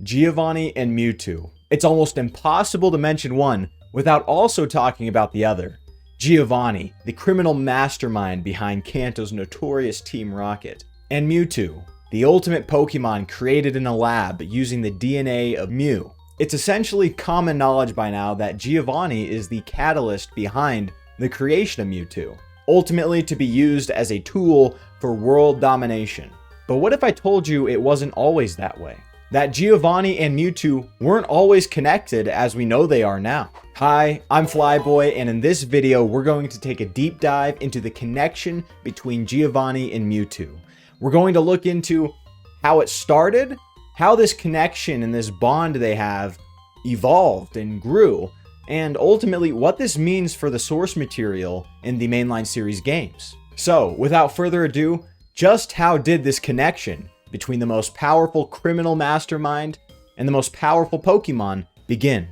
Giovanni and Mewtwo. It's almost impossible to mention one without also talking about the other. Giovanni, the criminal mastermind behind Kanto's notorious Team Rocket, and Mewtwo, the ultimate Pokemon created in a lab using the DNA of Mew. It's essentially common knowledge by now that Giovanni is the catalyst behind the creation of Mewtwo, ultimately to be used as a tool for world domination. But what if I told you it wasn't always that way? That Giovanni and Mewtwo weren't always connected as we know they are now. Hi, I'm Flyboy, and in this video we're going to take a deep dive into the connection between Giovanni and Mewtwo. We're going to look into how it started, how this connection and this bond they have evolved and grew, and ultimately what this means for the source material in the mainline series games. So, without further ado, just how did this connection between the most powerful criminal mastermind and the most powerful Pokemon begin?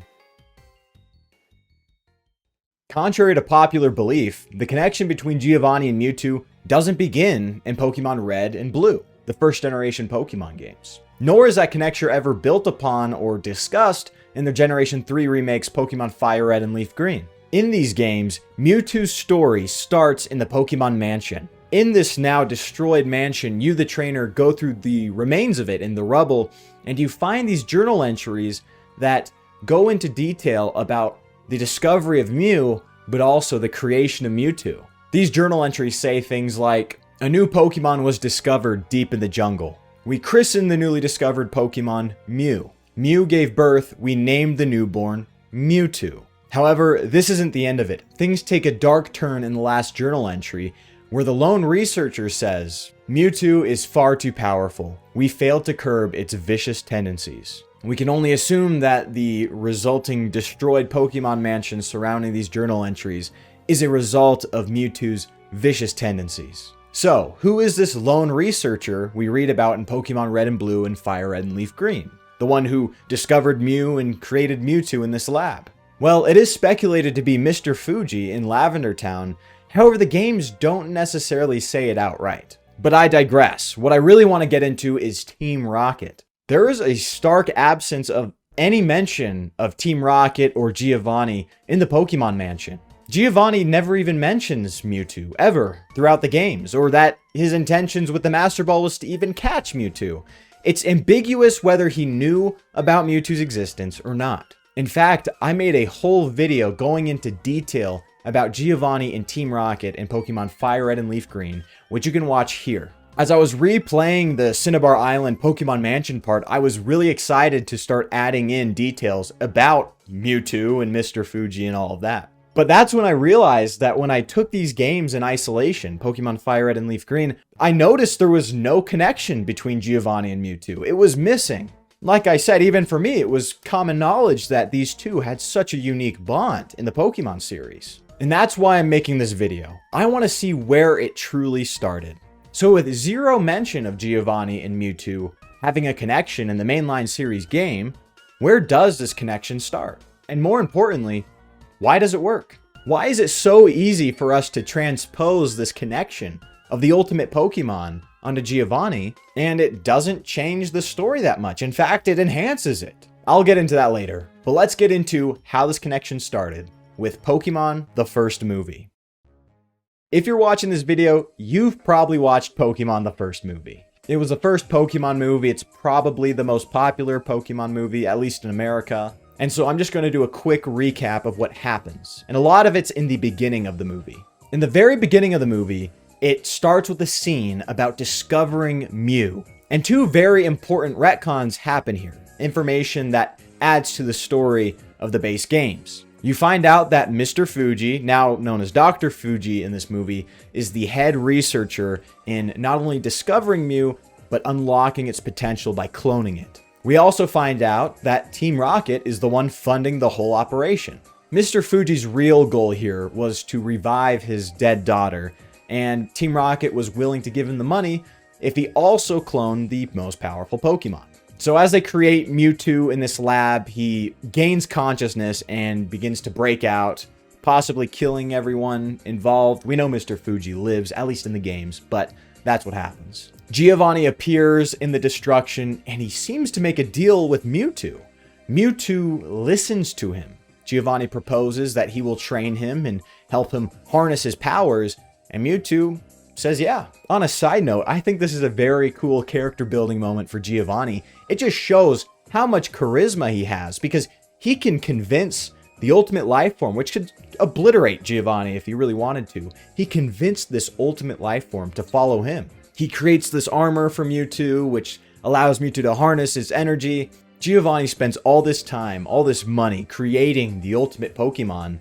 Contrary to popular belief, the connection between Giovanni and Mewtwo doesn't begin in Pokémon Red and Blue, the first generation Pokemon games. Nor is that connection ever built upon or discussed in the Generation 3 remakes Pokémon Fire Red and Leaf Green. In these games, Mewtwo's story starts in the Pokemon Mansion. In this now destroyed mansion, you the trainer go through the remains of it in the rubble, and you find these journal entries that go into detail about the discovery of Mew, but also the creation of Mewtwo. These journal entries say things like, "A new Pokemon was discovered deep in the jungle. We christened the newly discovered Pokemon Mew. Mew gave birth, we named the newborn Mewtwo." However, this isn't the end of it. Things take a dark turn in the last journal entry, where the lone researcher says, "Mewtwo is far too powerful. We failed to curb its vicious tendencies." We can only assume that the resulting destroyed Pokemon Mansion surrounding these journal entries is a result of Mewtwo's vicious tendencies. So, who is this lone researcher we read about in Pokemon Red and Blue and Fire Red and Leaf Green? The one who discovered Mew and created Mewtwo in this lab? Well, it is speculated to be Mr. Fuji in Lavender Town. However, the games don't necessarily say it outright. But I digress. What I really want to get into is Team Rocket. There is a stark absence of any mention of Team Rocket or Giovanni in the Pokemon Mansion. Giovanni never even mentions Mewtwo, ever, throughout the games, or that his intentions with the Master Ball was to even catch Mewtwo. It's ambiguous whether he knew about Mewtwo's existence or not. In fact, I made a whole video going into detail about Giovanni and Team Rocket in Pokemon Fire Red and Leaf Green, which you can watch here. As I was replaying the Cinnabar Island Pokemon Mansion part, I was really excited to start adding in details about Mewtwo and Mr. Fuji and all of that. But that's when I realized that when I took these games in isolation, Pokemon Fire Red and Leaf Green, I noticed there was no connection between Giovanni and Mewtwo. It was missing. Like I said, even for me, it was common knowledge that these two had such a unique bond in the Pokemon series. And that's why I'm making this video. I want to see where it truly started. So with zero mention of Giovanni and Mewtwo having a connection in the mainline series game, where does this connection start? And more importantly, why does it work? Why is it so easy for us to transpose this connection of the ultimate Pokemon onto Giovanni, and it doesn't change the story that much? In fact, it enhances it. I'll get into that later, but let's get into how this connection started with Pokemon, the first movie. If you're watching this video, you've probably watched Pokemon, the first movie. It was the first Pokemon movie. It's probably the most popular Pokemon movie, at least in America. And so I'm just going to do a quick recap of what happens. And a lot of it's in the beginning of the movie. In the very beginning of the movie, it starts with a scene about discovering Mew. And two very important retcons happen here. Information that adds to the story of the base games. You find out that Mr. Fuji, now known as Dr. Fuji in this movie, is the head researcher in not only discovering Mew, but unlocking its potential by cloning it. We also find out that Team Rocket is the one funding the whole operation. Mr. Fuji's real goal here was to revive his dead daughter, and Team Rocket was willing to give him the money if he also cloned the most powerful Pokemon. So as they create Mewtwo in this lab, he gains consciousness and begins to break out, possibly killing everyone involved. We know Mr. Fuji lives, at least in the games, but that's what happens. Giovanni appears in the destruction, and he seems to make a deal with Mewtwo. Mewtwo listens to him. Giovanni proposes that he will train him and help him harness his powers, and Mewtwo says yeah. On a side note, I think this is a very cool character building moment for Giovanni. It just shows how much charisma he has, because he can convince the ultimate life form, which could obliterate Giovanni if he really wanted to. He convinced this ultimate life form to follow him. He creates this armor for Mewtwo, which allows Mewtwo to harness his energy. Giovanni spends all this time, all this money creating the ultimate Pokemon,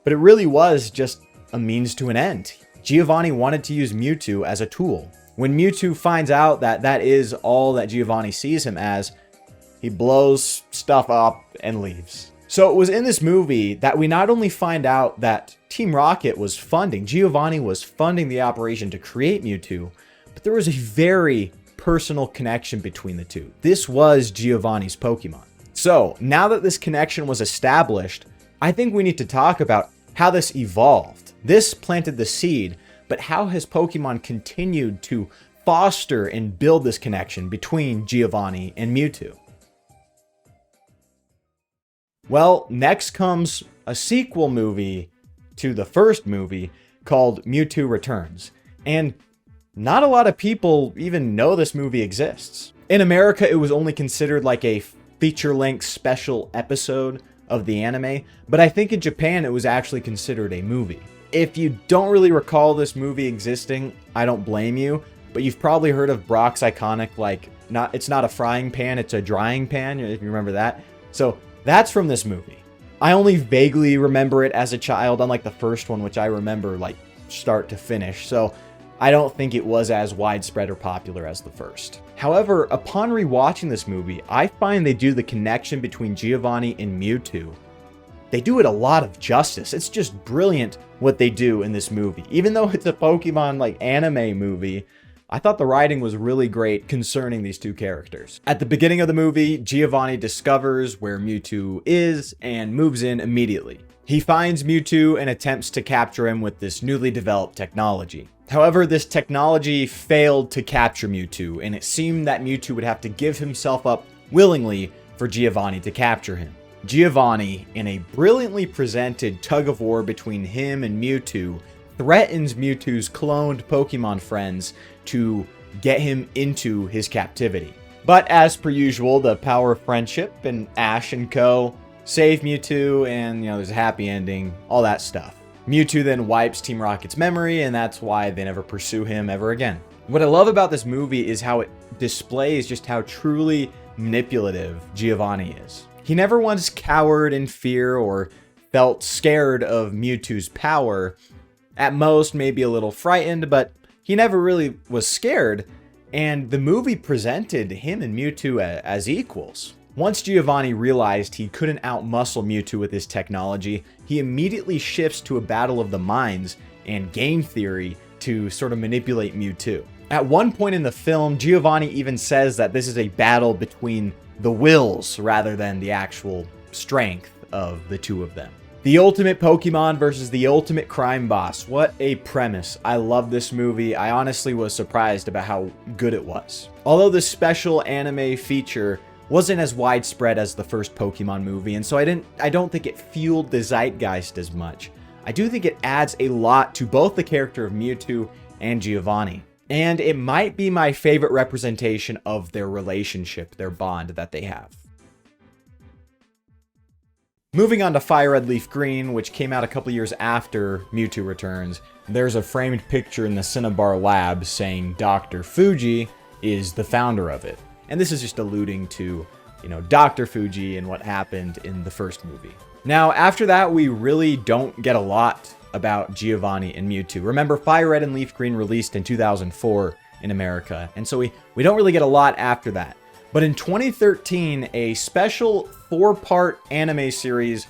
but it really was just a means to an end. Giovanni wanted to use Mewtwo as a tool. When Mewtwo finds out that that is all that Giovanni sees him as, he blows stuff up and leaves. So it was in this movie that we not only find out that Team Rocket was funding, Giovanni was funding the operation to create Mewtwo, but there was a very personal connection between the two. This was Giovanni's Pokemon. So now that this connection was established, I think we need to talk about how this evolved. This planted the seed, but how has Pokemon continued to foster and build this connection between Giovanni and Mewtwo? Well, next comes a sequel movie to the first movie called Mewtwo Returns. And not a lot of people even know this movie exists. In America, it was only considered like a feature-length special episode of the anime, but I think in Japan it was actually considered a movie. If you don't really recall this movie existing, I don't blame you, but you've probably heard of Brock's iconic, it's not a frying pan, it's a drying pan, if you remember that. So that's from this movie. I only vaguely remember it as a child, unlike the first one, which I remember like start to finish. So I don't think it was as widespread or popular as the first. However, upon rewatching this movie, I find they do the connection between Giovanni and Mewtwo. They do it a lot of justice. It's just brilliant what they do in this movie. Even though it's a Pokemon anime movie, I thought the writing was really great concerning these two characters. At the beginning of the movie, Giovanni discovers where Mewtwo is and moves in immediately. He finds Mewtwo and attempts to capture him with this newly developed technology. However, this technology failed to capture Mewtwo, and it seemed that Mewtwo would have to give himself up willingly for Giovanni to capture him. Giovanni, in a brilliantly presented tug-of-war between him and Mewtwo, threatens Mewtwo's cloned Pokemon friends to get him into his captivity. But as per usual, the power of friendship and Ash and co. save Mewtwo, and there's a happy ending, all that stuff. Mewtwo then wipes Team Rocket's memory, and that's why they never pursue him ever again. What I love about this movie is how it displays just how truly manipulative Giovanni is. He never once cowered in fear or felt scared of Mewtwo's power. At most, maybe a little frightened, but he never really was scared, and the movie presented him and Mewtwo as equals. Once Giovanni realized he couldn't outmuscle Mewtwo with his technology, he immediately shifts to a battle of the minds and game theory to sort of manipulate Mewtwo. At one point in the film, Giovanni even says that this is a battle between the wills rather than the actual strength of the two of them. The ultimate Pokemon versus the ultimate crime boss. What a premise. I love this movie. I honestly was surprised about how good it was. Although this special anime feature wasn't as widespread as the first Pokemon movie, and so I don't think it fueled the zeitgeist as much. I do think it adds a lot to both the character of Mewtwo and Giovanni. And it might be my favorite representation of their relationship, their bond that they have. Moving on to Fire Red Leaf Green, which came out a couple years after Mewtwo Returns, there's a framed picture in the Cinnabar lab saying Dr. Fuji is the founder of it. And this is just alluding to, Dr. Fuji and what happened in the first movie. Now, after that, we really don't get a lot about Giovanni and Mewtwo. Remember, Fire Red and Leaf Green released in 2004 in America, and so we don't really get a lot after that. But in 2013, a special 4-part anime series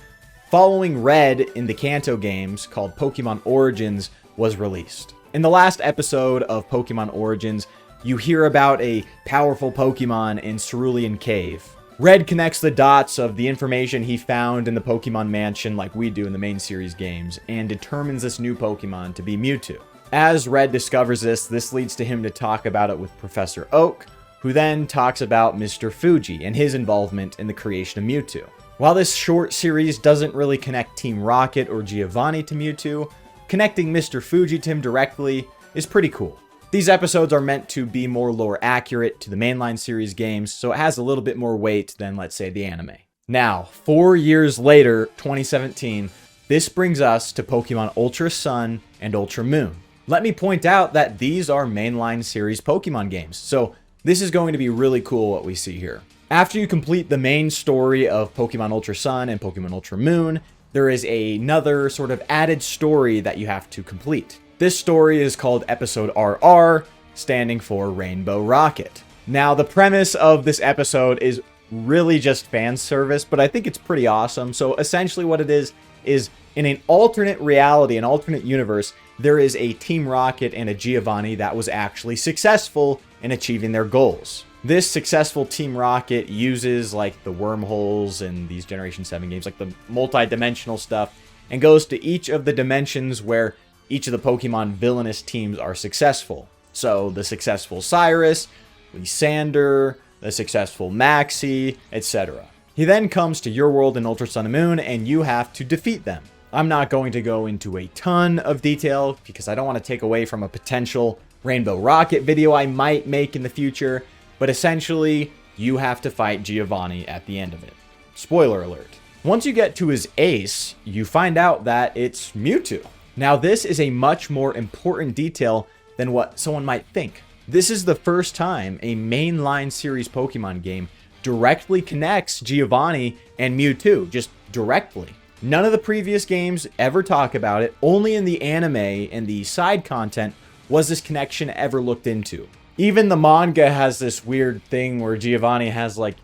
following Red in the Kanto games called Pokemon Origins was released. In the last episode of Pokemon Origins, you hear about a powerful Pokemon in Cerulean Cave. Red connects the dots of the information he found in the Pokemon Mansion like we do in the main series games, and determines this new Pokemon to be Mewtwo. As Red discovers this leads to him to talk about it with Professor Oak, who then talks about Mr. Fuji and his involvement in the creation of Mewtwo. While this short series doesn't really connect Team Rocket or Giovanni to Mewtwo, connecting Mr. Fuji to him directly is pretty cool. These episodes are meant to be more lore accurate to the mainline series games, so it has a little bit more weight than, let's say, the anime. Now, 4 years later, 2017, this brings us to Pokemon Ultra Sun and Ultra Moon. Let me point out that these are mainline series Pokemon games, so this is going to be really cool what we see here. After you complete the main story of Pokemon Ultra Sun and Pokemon Ultra Moon, there is another sort of added story that you have to complete. This story is called Episode RR, standing for Rainbow Rocket. Now, the premise of this episode is really just fan service, but I think it's pretty awesome. So essentially what it is in an alternate reality, an alternate universe, there is a Team Rocket and a Giovanni that was actually successful in achieving their goals. This successful Team Rocket uses like the wormholes in these Generation 7 games, like the multi-dimensional stuff, and goes to each of the dimensions where each of the Pokemon villainous teams are successful. So the successful Cyrus, Lysander, the successful Maxie, etc. He then comes to your world in Ultra Sun and Moon, and you have to defeat them. I'm not going to go into a ton of detail because I don't want to take away from a potential Rainbow Rocket video I might make in the future, but essentially, you have to fight Giovanni at the end of it. Spoiler alert. Once you get to his ace, you find out that it's Mewtwo. Now, this is a much more important detail than what someone might think. This is the first time a mainline series Pokemon game directly connects Giovanni and Mewtwo, just directly. None of the previous games ever talk about it. Only in the anime and the side content was this connection ever looked into. Even the manga has this weird thing where Giovanni has like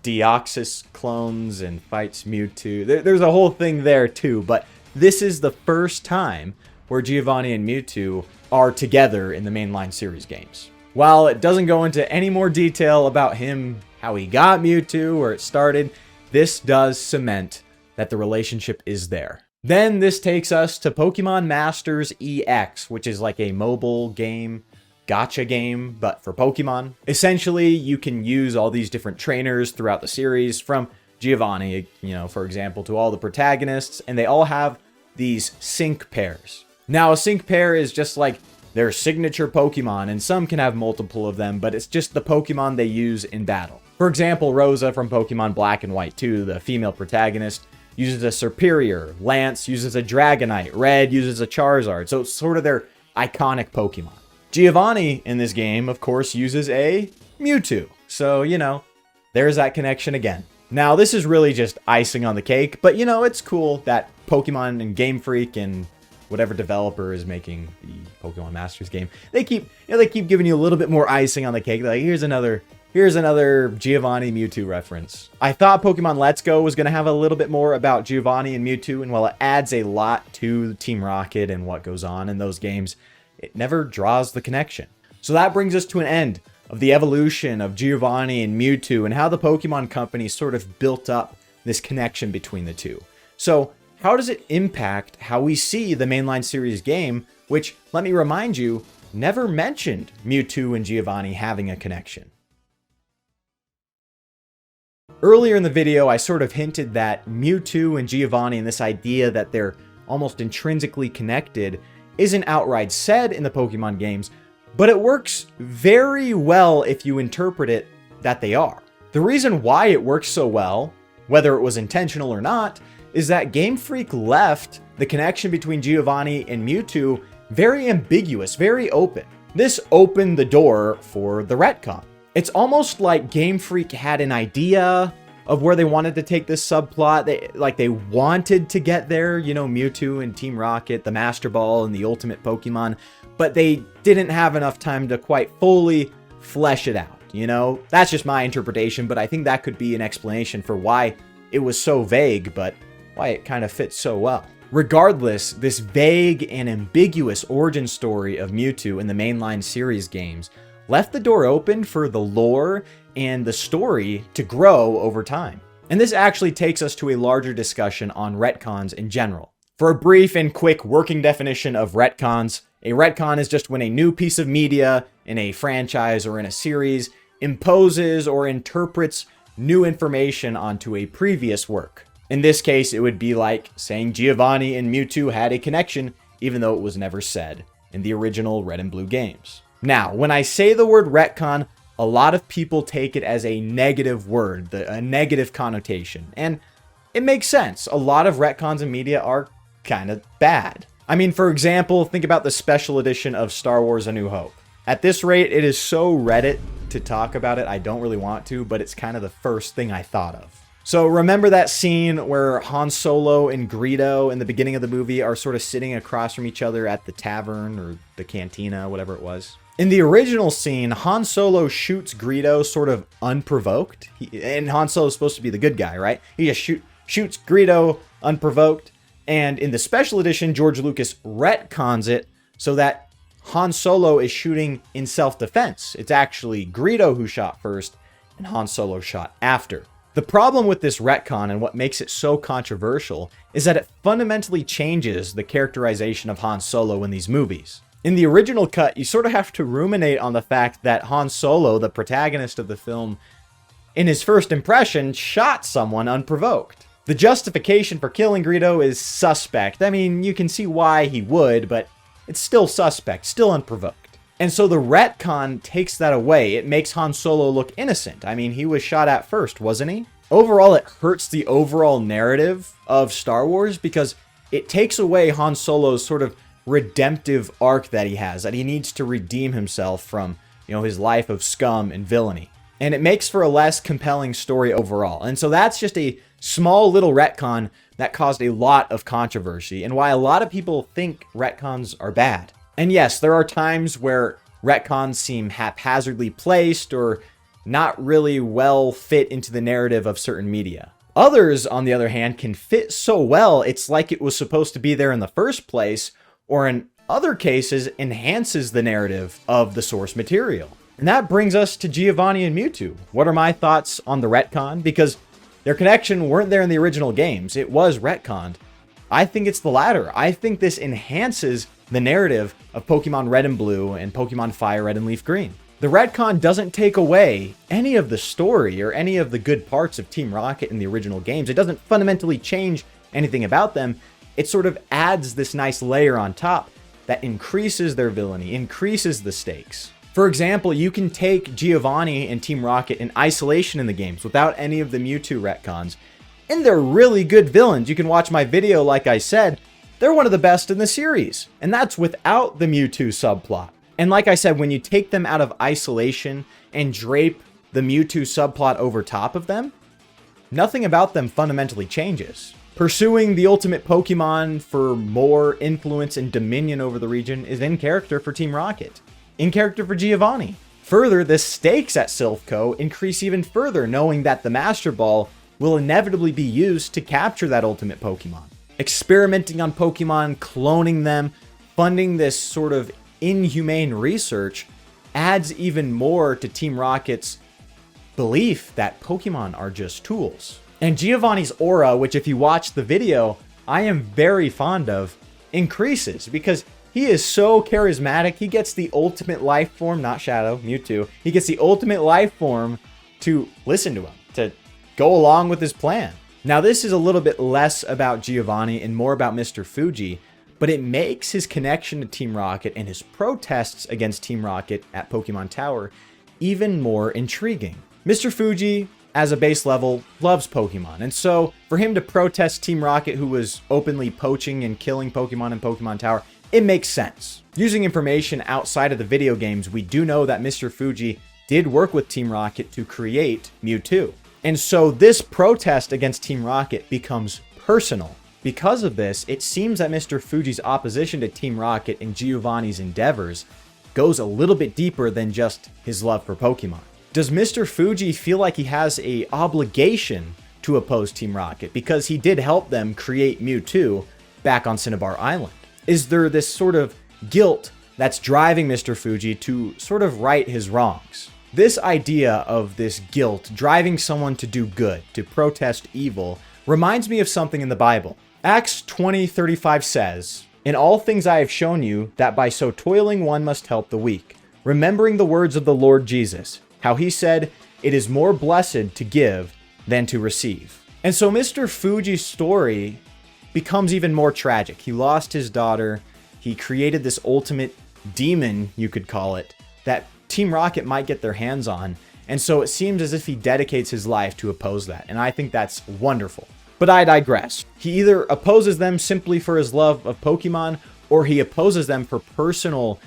Deoxys clones and fights Mewtwo. There's a whole thing there too, but this is the first time where Giovanni and Mewtwo are together in the mainline series games. While it doesn't go into any more detail about him, how he got Mewtwo, where it started, this does cement that the relationship is there. Then this takes us to Pokemon Masters EX, which is like a mobile game, gacha game, but for Pokemon. Essentially, you can use all these different trainers throughout the series, from Giovanni, for example, to all the protagonists, and they all have these sync pairs. Now, a sync pair is just like their signature Pokemon, and some can have multiple of them, but it's just the Pokemon they use in battle. For example, Rosa from Pokemon Black and White 2, the female protagonist, uses a Serperior, Lance uses a Dragonite, Red uses a Charizard, so it's sort of their iconic Pokemon. Giovanni in this game, of course, uses a Mewtwo, so, there's that connection again. Now, this is really just icing on the cake, but it's cool that Pokemon and Game Freak and whatever developer is making the Pokemon Masters game, they keep giving you a little bit more icing on the cake. Like, here's another Giovanni Mewtwo reference. I thought Pokemon Let's Go was going to have a little bit more about Giovanni and Mewtwo, and while it adds a lot to Team Rocket and what goes on in those games, it never draws the connection. So that brings us to an end of the evolution of Giovanni and Mewtwo and how the Pokemon Company sort of built up this connection between the two. So how does it impact how we see the mainline series game, which, let me remind you, never mentioned Mewtwo and Giovanni having a connection? Earlier in the video, I sort of hinted that Mewtwo and Giovanni and this idea that they're almost intrinsically connected isn't outright said in the Pokemon games, but it works very well if you interpret it that they are. The reason why it works so well, whether it was intentional or not, is that Game Freak left the connection between Giovanni and Mewtwo very ambiguous, very open. This opened the door for the retcon. It's almost like Game Freak had an idea of where they wanted to take this subplot. They wanted to get there, Mewtwo and Team Rocket, the Master Ball, and the Ultimate Pokemon, but they didn't have enough time to quite fully flesh it out, That's just my interpretation, but I think that could be an explanation for why it was so vague, but why it kind of fits so well. Regardless, this vague and ambiguous origin story of Mewtwo in the mainline series games left the door open for the lore and the story to grow over time. And this actually takes us to a larger discussion on retcons in general. For a brief and quick working definition of retcons, a retcon is just when a new piece of media in a franchise or in a series imposes or interprets new information onto a previous work. In this case, it would be like saying Giovanni and Mewtwo had a connection, even though it was never said in the original Red and Blue games. Now, when I say the word retcon, a lot of people take it as a negative word, a negative connotation. And it makes sense. A lot of retcons in media are kind of bad. I mean, for example, think about the special edition of Star Wars A New Hope. At this rate, it is so Reddit to talk about it, I don't really want to, but it's kind of the first thing I thought of. So remember that scene where Han Solo and Greedo in the beginning of the movie are sort of sitting across from each other at the tavern or the cantina, whatever it was? In the original scene, Han Solo shoots Greedo sort of unprovoked. And Han Solo's supposed to be the good guy, right? He just shoots Greedo unprovoked. And in the special edition, George Lucas retcons it so that Han Solo is shooting in self-defense. It's actually Greedo who shot first and Han Solo shot after. The problem with this retcon and what makes it so controversial is that it fundamentally changes the characterization of Han Solo in these movies. In the original cut, you sort of have to ruminate on the fact that Han Solo, the protagonist of the film, in his first impression, shot someone unprovoked. The justification for killing Greedo is suspect. I mean, you can see why he would, but it's still suspect, still unprovoked. And so the retcon takes that away. It makes Han Solo look innocent. I mean, he was shot at first, wasn't he? Overall, it hurts the overall narrative of Star Wars because it takes away Han Solo's sort of redemptive arc that he has, that he needs to redeem himself from, his life of scum and villainy. And it makes for a less compelling story overall. And so that's just a small little retcon that caused a lot of controversy and why a lot of people think retcons are bad. And yes, there are times where retcons seem haphazardly placed or not really well fit into the narrative of certain media. Others, on the other hand, can fit so well it's like it was supposed to be there in the first place, or in other cases, enhances the narrative of the source material. And that brings us to Giovanni and Mewtwo. What are my thoughts on the retcon? Because their connection weren't there in the original games. It was retconned. I think it's the latter. I think this enhances the narrative of Pokemon Red and Blue and Pokemon Fire Red and Leaf Green. The retcon doesn't take away any of the story or any of the good parts of Team Rocket in the original games. It doesn't fundamentally change anything about them. It sort of adds this nice layer on top that increases their villainy, increases the stakes. For example, you can take Giovanni and Team Rocket in isolation in the games without any of the Mewtwo retcons, and they're really good villains. You can watch my video, like I said, they're one of the best in the series, and that's without the Mewtwo subplot. And like I said, when you take them out of isolation and drape the Mewtwo subplot over top of them, nothing about them fundamentally changes. Pursuing the ultimate Pokemon for more influence and dominion over the region is in character for Team Rocket, in character for Giovanni. Further, the stakes at Silph increase even further, knowing that the Master Ball will inevitably be used to capture that ultimate Pokemon. Experimenting on Pokemon, cloning them, funding this sort of inhumane research adds even more to Team Rocket's belief that Pokemon are just tools. And Giovanni's aura, which if you watch the video, I am very fond of, increases because he is so charismatic. He gets the ultimate life form, not Shadow, Mewtwo. He gets the ultimate life form to listen to him, to go along with his plan. Now, this is a little bit less about Giovanni and more about Mr. Fuji, but it makes his connection to Team Rocket and his protests against Team Rocket at Pokemon Tower even more intriguing. Mr. Fuji, as a base level, loves Pokemon, and so for him to protest Team Rocket, who was openly poaching and killing Pokemon in Pokemon Tower, it makes sense. Using information outside of the video games, we do know that Mr. Fuji did work with Team Rocket to create Mewtwo. And so this protest against Team Rocket becomes personal. Because of this, it seems that Mr. Fuji's opposition to Team Rocket and Giovanni's endeavors goes a little bit deeper than just his love for Pokemon. Does Mr. Fuji feel like he has an obligation to oppose Team Rocket because he did help them create Mewtwo back on Cinnabar Island? Is there this sort of guilt that's driving Mr. Fuji to sort of right his wrongs? This idea of this guilt driving someone to do good, to protest evil, reminds me of something in the Bible. Acts 20:35 says, "In all things I have shown you that by so toiling one must help the weak, remembering the words of the Lord Jesus, how he said, 'It is more blessed to give than to receive.'" And so Mr. Fuji's story becomes even more tragic. He lost his daughter. He created this ultimate demon, you could call it, that Team Rocket might get their hands on. And so it seems as if he dedicates his life to oppose that. And I think that's wonderful. But I digress. He either opposes them simply for his love of Pokemon, or he opposes them for personal,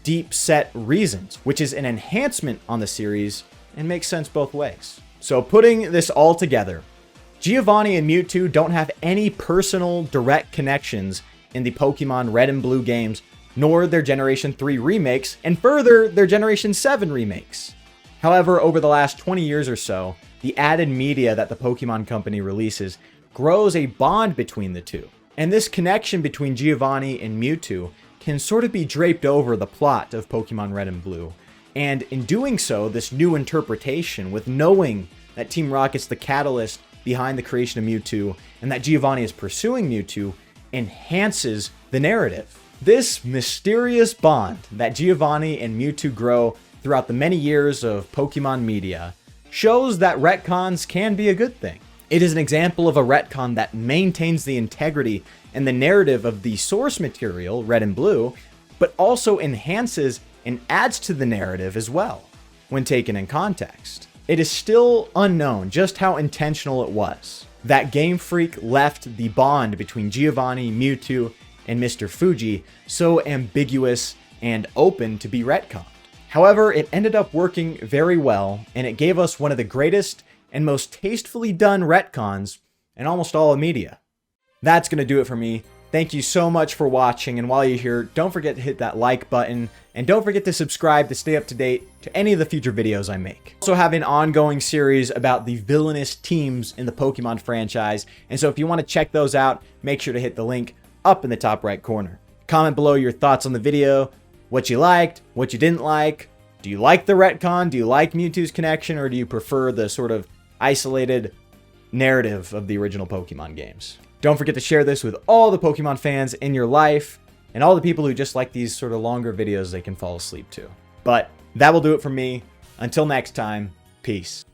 deep-set reasons, which is an enhancement on the series and makes sense both ways. So putting this all together, Giovanni and Mewtwo don't have any personal direct connections in the Pokemon Red and Blue games, nor their Generation 3 remakes, and further, their Generation 7 remakes. However, over the last 20 years or so, the added media that the Pokemon Company releases grows a bond between the two. And this connection between Giovanni and Mewtwo can sort of be draped over the plot of Pokemon Red and Blue. And in doing so, this new interpretation, with knowing that Team Rocket's the catalyst behind the creation of Mewtwo, and that Giovanni is pursuing Mewtwo, enhances the narrative. This mysterious bond that Giovanni and Mewtwo grow throughout the many years of Pokemon media shows that retcons can be a good thing. It is an example of a retcon that maintains the integrity and the narrative of the source material, Red and Blue, but also enhances and adds to the narrative as well, when taken in context. It is still unknown just how intentional it was that Game Freak left the bond between Giovanni, Mewtwo, and Mr. Fuji so ambiguous and open to be retconned. However, it ended up working very well, and it gave us one of the greatest and most tastefully done retcons in almost all of media. That's going to do it for me. Thank you so much for watching, and while you're here, don't forget to hit that like button, and don't forget to subscribe to stay up to date to any of the future videos I make. I also have an ongoing series about the villainous teams in the Pokemon franchise, and so if you want to check those out, make sure to hit the link up in the top right corner. Comment below your thoughts on the video, what you liked, what you didn't like. Do you like the retcon? Do you like Mewtwo's connection, or do you prefer the sort of isolated narrative of the original Pokemon games? Don't forget to share this with all the Pokemon fans in your life, and all the people who just like these sort of longer videos they can fall asleep to. But that will do it for me. Until next time, peace.